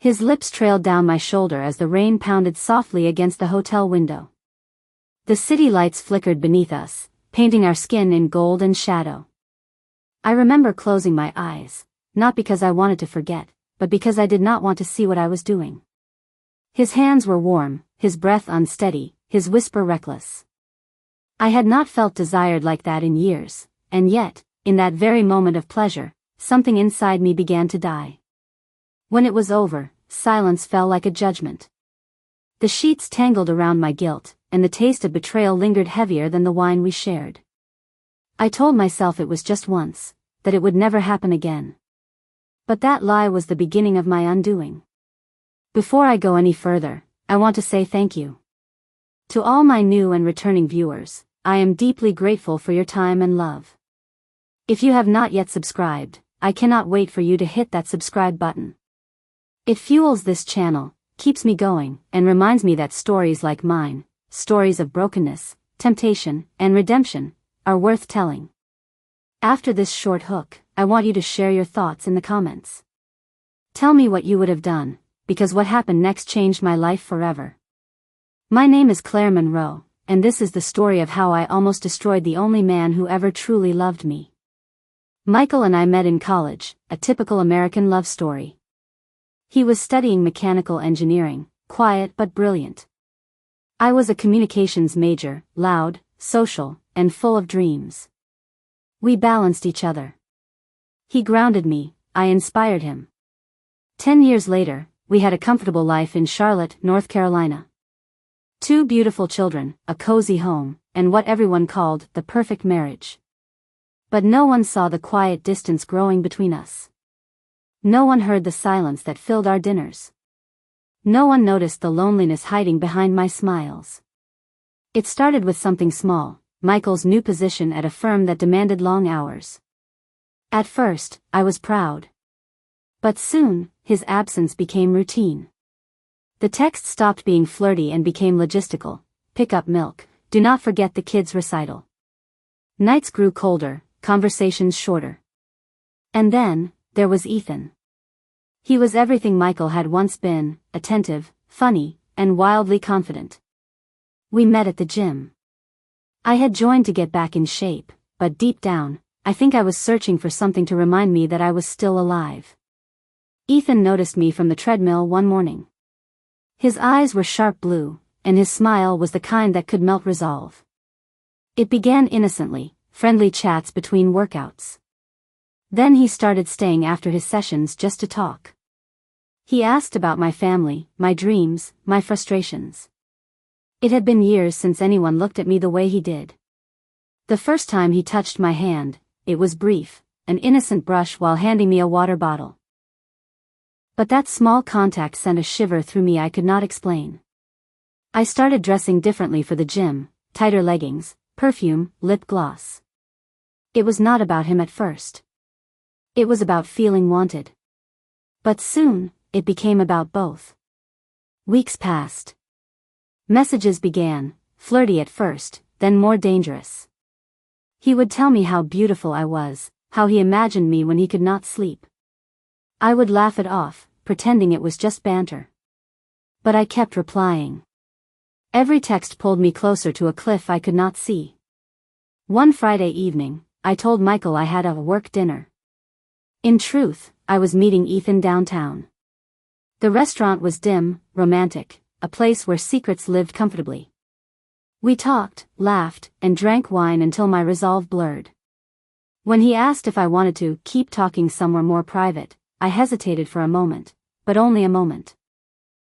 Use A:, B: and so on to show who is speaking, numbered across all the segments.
A: His lips trailed down my shoulder as the rain pounded softly against the hotel window. The city lights flickered beneath us, painting our skin in gold and shadow. I remember closing my eyes, not because I wanted to forget, but because I did not want to see what I was doing. His hands were warm, his breath unsteady, his whisper reckless. I had not felt desired like that in years, and yet, in that very moment of pleasure, something inside me began to die. When it was over, silence fell like a judgment. The sheets tangled around my guilt, and the taste of betrayal lingered heavier than the wine we shared. I told myself it was just once, that it would never happen again. But that lie was the beginning of my undoing. Before I go any further, I want to say thank you. To all my new and returning viewers, I am deeply grateful for your time and love. If you have not yet subscribed, I cannot wait for you to hit that subscribe button. It fuels this channel, keeps me going, and reminds me that stories like mine, stories of brokenness, temptation, and redemption, are worth telling. After this short hook, I want you to share your thoughts in the comments. Tell me what you would have done, because what happened next changed my life forever. My name is Claire Monroe, and this is the story of how I almost destroyed the only man who ever truly loved me. Michael and I met in college, a typical American love story. He was studying mechanical engineering, quiet but brilliant. I was a communications major, loud, social, and full of dreams. We balanced each other. He grounded me, I inspired him. 10 years later, we had a comfortable life in Charlotte, North Carolina. 2 beautiful children, a cozy home, and what everyone called the perfect marriage. But no one saw the quiet distance growing between us. No one heard the silence that filled our dinners. No one noticed the loneliness hiding behind my smiles. It started with something small, Michael's new position at a firm that demanded long hours. At first, I was proud. But soon, his absence became routine. The text stopped being flirty and became logistical. Pick up milk, do not forget the kids' recital. Nights grew colder, conversations shorter. And then, there was Ethan. He was everything Michael had once been, attentive, funny, and wildly confident. We met at the gym. I had joined to get back in shape, but deep down, I think I was searching for something to remind me that I was still alive. Ethan noticed me from the treadmill one morning. His eyes were sharp blue, and his smile was the kind that could melt resolve. It began innocently, friendly chats between workouts. Then he started staying after his sessions just to talk. He asked about my family, my dreams, my frustrations. It had been years since anyone looked at me the way he did. The first time he touched my hand, it was brief, an innocent brush while handing me a water bottle. But that small contact sent a shiver through me I could not explain. I started dressing differently for the gym, tighter leggings, perfume, lip gloss. It was not about him at first. It was about feeling wanted. But soon, it became about both. Weeks passed. Messages began, flirty at first, then more dangerous. He would tell me how beautiful I was, how he imagined me when he could not sleep. I would laugh it off, pretending it was just banter. But I kept replying. Every text pulled me closer to a cliff I could not see. One Friday evening, I told Michael I had a work dinner. In truth, I was meeting Ethan downtown. The restaurant was dim, romantic, a place where secrets lived comfortably. We talked, laughed, and drank wine until my resolve blurred. When he asked if I wanted to keep talking somewhere more private, I hesitated for a moment, but only a moment.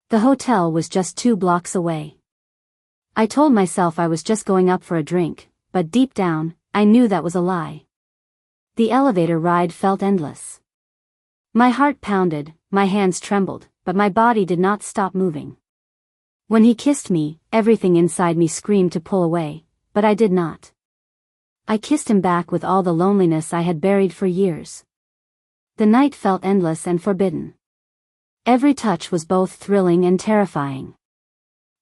A: The hotel was just 2 blocks away. I told myself I was just going up for a drink, but deep down, I knew that was a lie. The elevator ride felt endless. My heart pounded, my hands trembled, but my body did not stop moving. When he kissed me, everything inside me screamed to pull away, but I did not. I kissed him back with all the loneliness I had buried for years. The night felt endless and forbidden. Every touch was both thrilling and terrifying.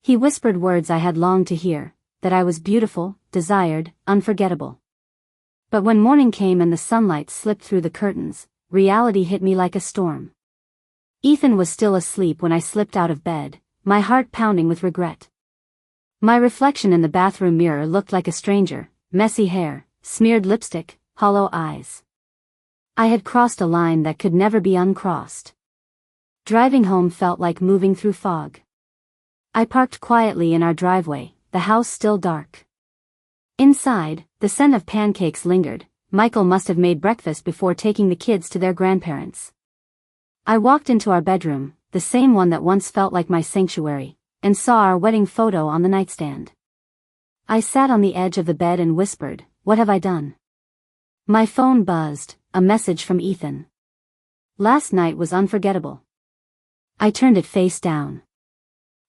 A: He whispered words I had longed to hear, that I was beautiful, desired, unforgettable. But when morning came and the sunlight slipped through the curtains, reality hit me like a storm. Ethan was still asleep when I slipped out of bed, my heart pounding with regret. My reflection in the bathroom mirror looked like a stranger, messy hair, smeared lipstick, hollow eyes. I had crossed a line that could never be uncrossed. Driving home felt like moving through fog. I parked quietly in our driveway, the house still dark. Inside, the scent of pancakes lingered. Michael must have made breakfast before taking the kids to their grandparents'. I walked into our bedroom, the same one that once felt like my sanctuary, and saw our wedding photo on the nightstand. I sat on the edge of the bed and whispered, "What have I done?" My phone buzzed, a message from Ethan. Last night was unforgettable. I turned it face down.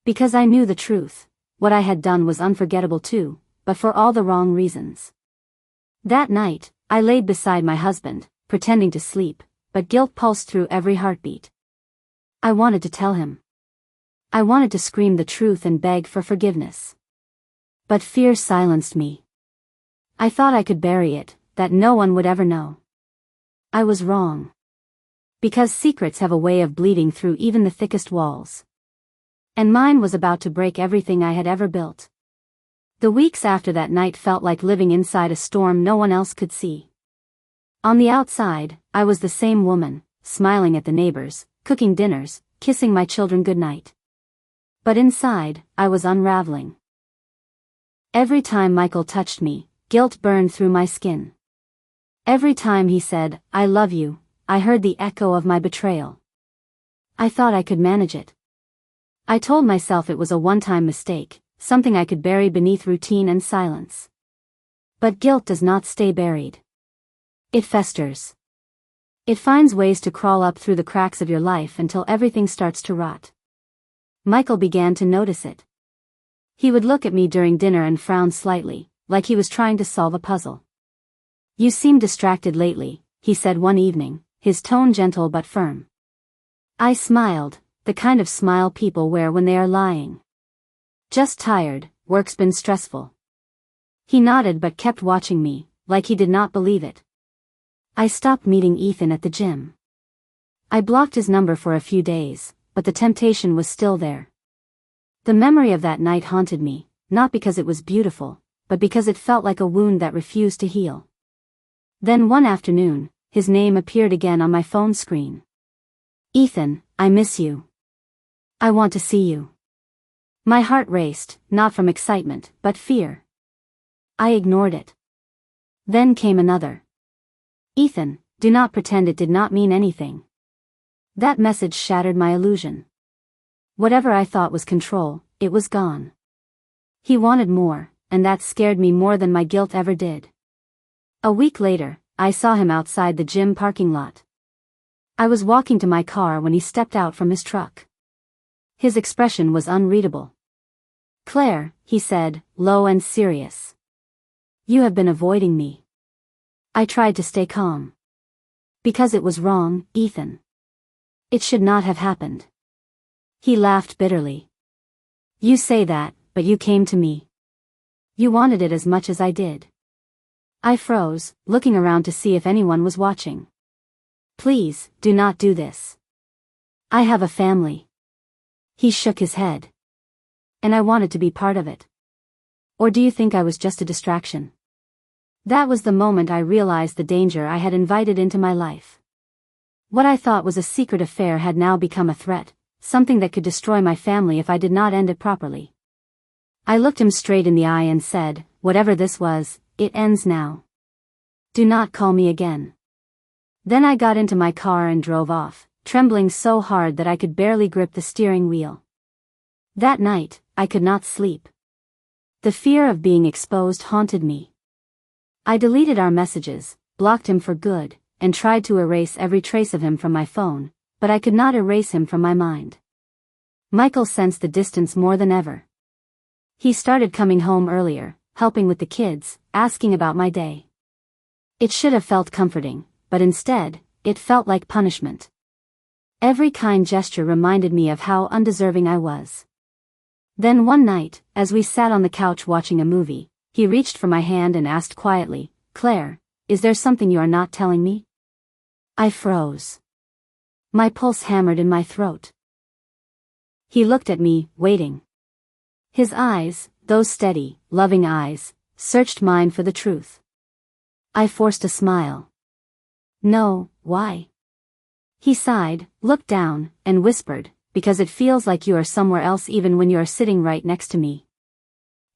A: Because I knew the truth, what I had done was unforgettable too, but for all the wrong reasons. That night, I laid beside my husband, pretending to sleep, but guilt pulsed through every heartbeat. I wanted to tell him. I wanted to scream the truth and beg for forgiveness. But fear silenced me. I thought I could bury it, that no one would ever know. I was wrong. Because secrets have a way of bleeding through even the thickest walls. And mine was about to break everything I had ever built. The weeks after that night felt like living inside a storm no one else could see. On the outside, I was the same woman, smiling at the neighbors, cooking dinners, kissing my children goodnight. But inside, I was unraveling. Every time Michael touched me, guilt burned through my skin. Every time he said, "I love you," I heard the echo of my betrayal. I thought I could manage it. I told myself it was a one-time mistake, something I could bury beneath routine and silence. But guilt does not stay buried. It festers. It finds ways to crawl up through the cracks of your life until everything starts to rot. Michael began to notice it. He would look at me during dinner and frown slightly, like he was trying to solve a puzzle. "You seem distracted lately," he said one evening, his tone gentle but firm. I smiled, the kind of smile people wear when they are lying. "Just tired, work's been stressful." He nodded but kept watching me, like he did not believe it. I stopped meeting Ethan at the gym. I blocked his number for a few days, but the temptation was still there. The memory of that night haunted me, not because it was beautiful, but because it felt like a wound that refused to heal. Then one afternoon, his name appeared again on my phone screen. "Ethan, I miss you. I want to see you." My heart raced, not from excitement, but fear. I ignored it. Then came another. "Ethan, do not pretend it did not mean anything." That message shattered my illusion. Whatever I thought was control, it was gone. He wanted more, and that scared me more than my guilt ever did. A week later, I saw him outside the gym parking lot. I was walking to my car when he stepped out from his truck. His expression was unreadable. "Claire," he said, low and serious. "You have been avoiding me." I tried to stay calm. "Because it was wrong, Ethan. It should not have happened." He laughed bitterly. "You say that, but you came to me. You wanted it as much as I did." I froze, looking around to see if anyone was watching. "Please, do not do this. I have a family." He shook his head. "And I wanted to be part of it. Or do you think I was just a distraction?" That was the moment I realized the danger I had invited into my life. What I thought was a secret affair had now become a threat, something that could destroy my family if I did not end it properly. I looked him straight in the eye and said, "Whatever this was, it ends now. Do not call me again." Then I got into my car and drove off, trembling so hard that I could barely grip the steering wheel. That night, I could not sleep. The fear of being exposed haunted me. I deleted our messages, blocked him for good, and tried to erase every trace of him from my phone, but I could not erase him from my mind. Michael sensed the distance more than ever. He started coming home earlier, helping with the kids, asking about my day. It should have felt comforting, but instead, it felt like punishment. Every kind gesture reminded me of how undeserving I was. Then one night, as we sat on the couch watching a movie, he reached for my hand and asked quietly, "Claire, is there something you are not telling me?" I froze. My pulse hammered in my throat. He looked at me, waiting. His eyes, those steady, loving eyes, searched mine for the truth. I forced a smile. No, why? He sighed, looked down, and whispered, because it feels like you are somewhere else even when you are sitting right next to me.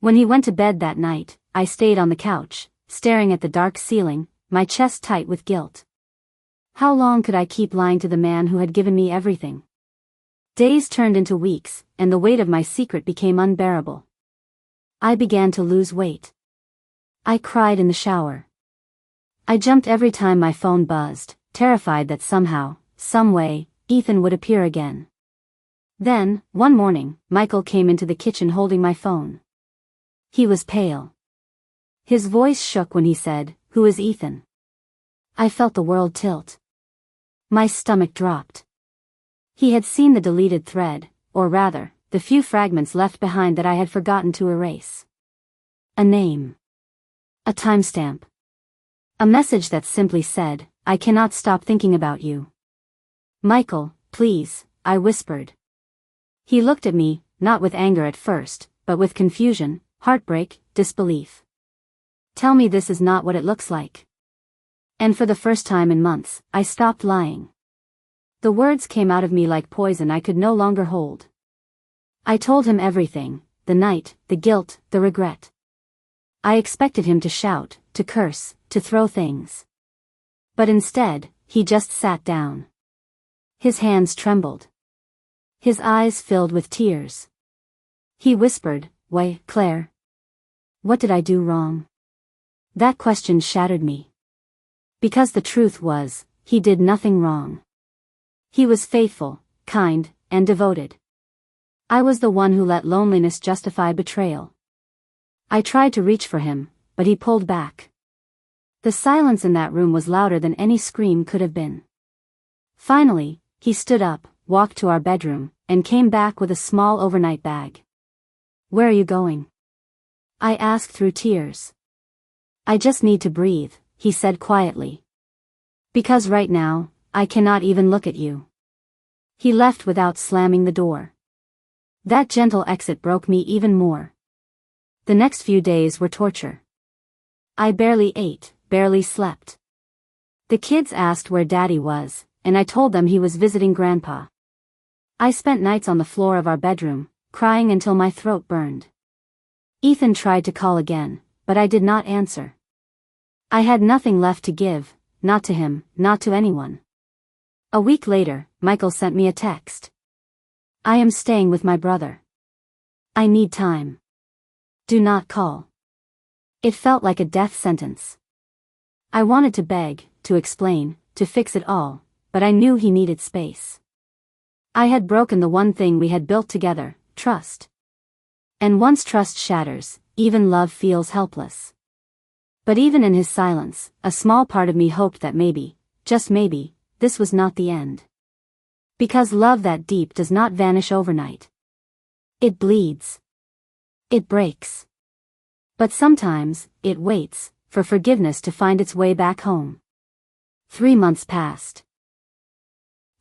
A: When he went to bed that night, I stayed on the couch, staring at the dark ceiling, my chest tight with guilt. How long could I keep lying to the man who had given me everything? Days turned into weeks, and the weight of my secret became unbearable. I began to lose weight. I cried in the shower. I jumped every time my phone buzzed, terrified that somehow, some way, Ethan would appear again. Then, one morning, Michael came into the kitchen holding my phone. He was pale. His voice shook when he said, "Who is Ethan?" I felt the world tilt. My stomach dropped. He had seen the deleted thread, or rather, the few fragments left behind that I had forgotten to erase. A name. A timestamp. A message that simply said, "I cannot stop thinking about you." "Michael, please," I whispered. He looked at me, not with anger at first, but with confusion, heartbreak, disbelief. "Tell me this is not what it looks like." And for the first time in months, I stopped lying. The words came out of me like poison I could no longer hold. I told him everything, the night, the guilt, the regret. I expected him to shout, to curse, to throw things. But instead, he just sat down. His hands trembled. His eyes filled with tears. He whispered, "Why, Claire? What did I do wrong?" That question shattered me. Because the truth was, he did nothing wrong. He was faithful, kind, and devoted. I was the one who let loneliness justify betrayal. I tried to reach for him, but he pulled back. The silence in that room was louder than any scream could have been. Finally, he stood up, walked to our bedroom, and came back with a small overnight bag. "Where are you going?" I asked through tears. "I just need to breathe," he said quietly. "Because right now, I cannot even look at you." He left without slamming the door. That gentle exit broke me even more. The next few days were torture. I barely ate, barely slept. The kids asked where Daddy was, and I told them he was visiting Grandpa. I spent nights on the floor of our bedroom, crying until my throat burned. Ethan tried to call again, but I did not answer. I had nothing left to give, not to him, not to anyone. A week later, Michael sent me a text. "I am staying with my brother. I need time. Do not call." It felt like a death sentence. I wanted to beg, to explain, to fix it all, but I knew he needed space. I had broken the one thing we had built together, trust. And once trust shatters, even love feels helpless. But even in his silence, a small part of me hoped that maybe, just maybe, this was not the end. Because love that deep does not vanish overnight. It bleeds. It breaks. But sometimes, it waits, for forgiveness to find its way back home. 3 months passed.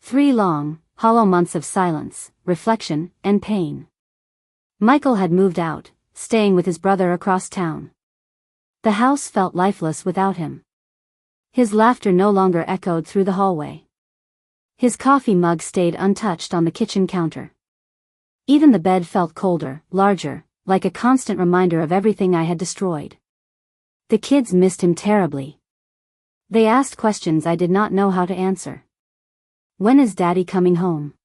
A: 3 long, hollow months of silence, reflection, and pain. Michael had moved out, staying with his brother across town. The house felt lifeless without him. His laughter no longer echoed through the hallway. His coffee mug stayed untouched on the kitchen counter. Even the bed felt colder, larger, like a constant reminder of everything I had destroyed. The kids missed him terribly. They asked questions I did not know how to answer. When is Daddy coming home?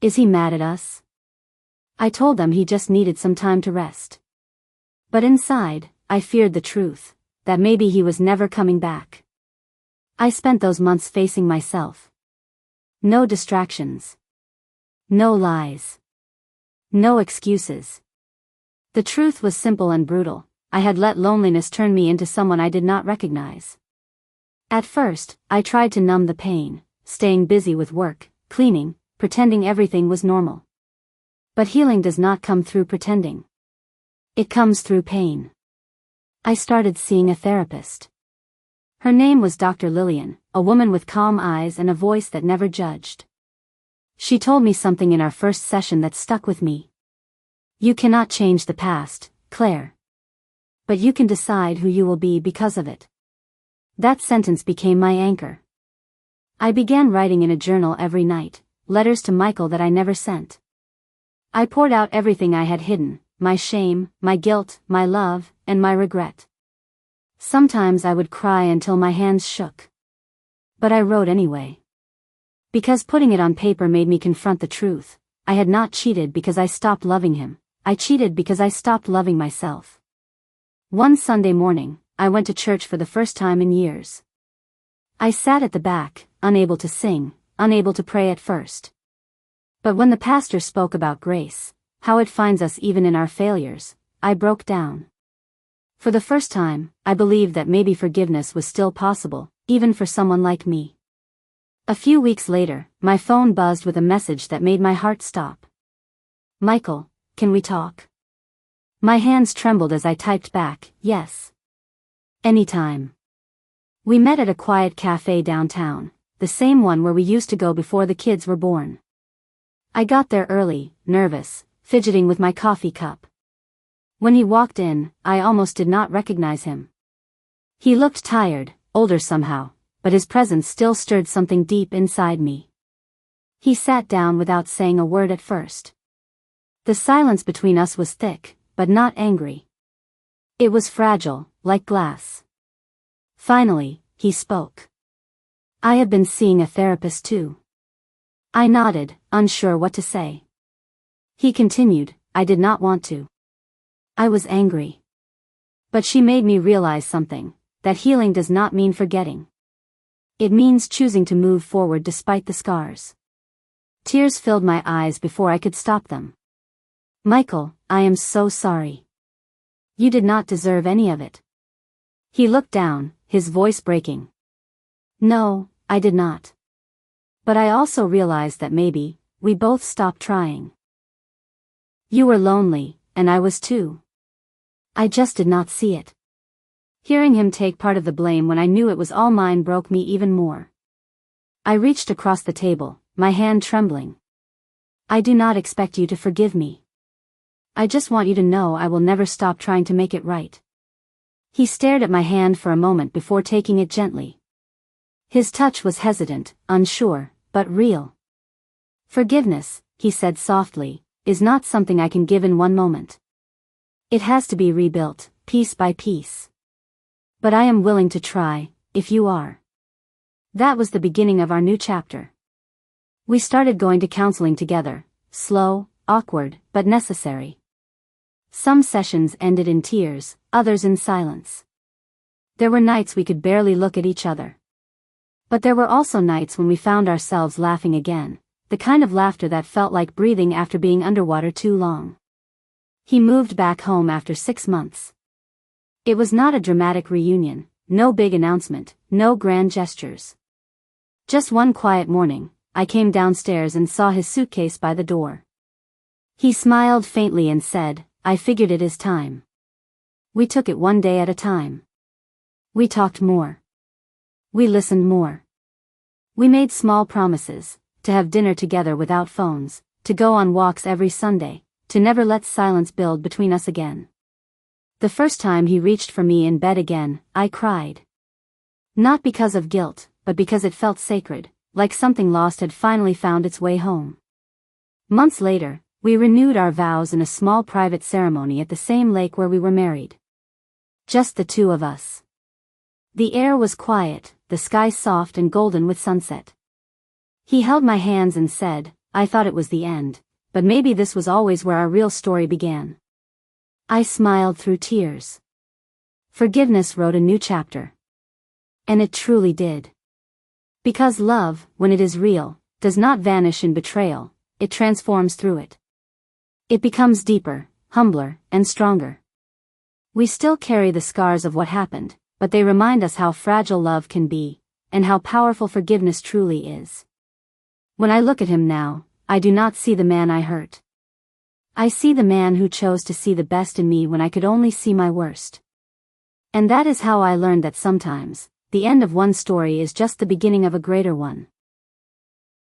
A: Is he mad at us? I told them he just needed some time to rest. But inside, I feared the truth, that maybe he was never coming back. I spent those months facing myself. No distractions. No lies. No excuses. The truth was simple and brutal. I had let loneliness turn me into someone I did not recognize. At first, I tried to numb the pain, staying busy with work, cleaning, pretending everything was normal. But healing does not come through pretending. It comes through pain. I started seeing a therapist. Her name was Dr. Lillian, a woman with calm eyes and a voice that never judged. She told me something in our first session that stuck with me. You cannot change the past, Claire. But you can decide who you will be because of it. That sentence became my anchor. I began writing in a journal every night, letters to Michael that I never sent. I poured out everything I had hidden, my shame, my guilt, my love, and my regret. Sometimes I would cry until my hands shook. But I wrote anyway. Because putting it on paper made me confront the truth. I had not cheated because I stopped loving him. I cheated because I stopped loving myself. One Sunday morning, I went to church for the first time in years. I sat at the back, unable to sing, unable to pray at first. But when the pastor spoke about grace, how it finds us even in our failures, I broke down. For the first time, I believed that maybe forgiveness was still possible, even for someone like me. A few weeks later, my phone buzzed with a message that made my heart stop. Michael, can we talk? My hands trembled as I typed back, yes. Anytime. We met at a quiet cafe downtown, the same one where we used to go before the kids were born. I got there early, nervous, fidgeting with my coffee cup. When he walked in, I almost did not recognize him. He looked tired, older somehow, but his presence still stirred something deep inside me. He sat down without saying a word at first. The silence between us was thick, but not angry. It was fragile, like glass. Finally, he spoke. I have been seeing a therapist too. I nodded, unsure what to say. He continued, I did not want to. I was angry. But she made me realize something, that healing does not mean forgetting. It means choosing to move forward despite the scars. Tears filled my eyes before I could stop them. Michael, I am so sorry. You did not deserve any of it. He looked down, his voice breaking. No, I did not. But I also realized that maybe, we both stopped trying. You were lonely, and I was too. I just did not see it. Hearing him take part of the blame when I knew it was all mine broke me even more. I reached across the table, my hand trembling. I do not expect you to forgive me. I just want you to know I will never stop trying to make it right. He stared at my hand for a moment before taking it gently. His touch was hesitant, unsure, but real. Forgiveness, he said softly, is not something I can give in one moment. It has to be rebuilt, piece by piece. But I am willing to try, if you are. That was the beginning of our new chapter. We started going to counseling together, slow, awkward, but necessary. Some sessions ended in tears, others in silence. There were nights we could barely look at each other. But there were also nights when we found ourselves laughing again, the kind of laughter that felt like breathing after being underwater too long. He moved back home after 6 months. It was not a dramatic reunion, no big announcement, no grand gestures. Just one quiet morning, I came downstairs and saw his suitcase by the door. He smiled faintly and said, I figured it is time. We took it one day at a time. We talked more. We listened more. We made small promises, to have dinner together without phones, to go on walks every Sunday, to never let silence build between us again. The first time he reached for me in bed again, I cried. Not because of guilt, but because it felt sacred, like something lost had finally found its way home. Months later, we renewed our vows in a small private ceremony at the same lake where we were married. Just the two of us. The air was quiet, the sky soft and golden with sunset. He held my hands and said, I thought it was the end, but maybe this was always where our real story began. I smiled through tears. Forgiveness wrote a new chapter. And it truly did. Because love, when it is real, does not vanish in betrayal, it transforms through it. It becomes deeper, humbler, and stronger. We still carry the scars of what happened, but they remind us how fragile love can be, and how powerful forgiveness truly is. When I look at him now, I do not see the man I hurt. I see the man who chose to see the best in me when I could only see my worst. And that is how I learned that sometimes, the end of one story is just the beginning of a greater one.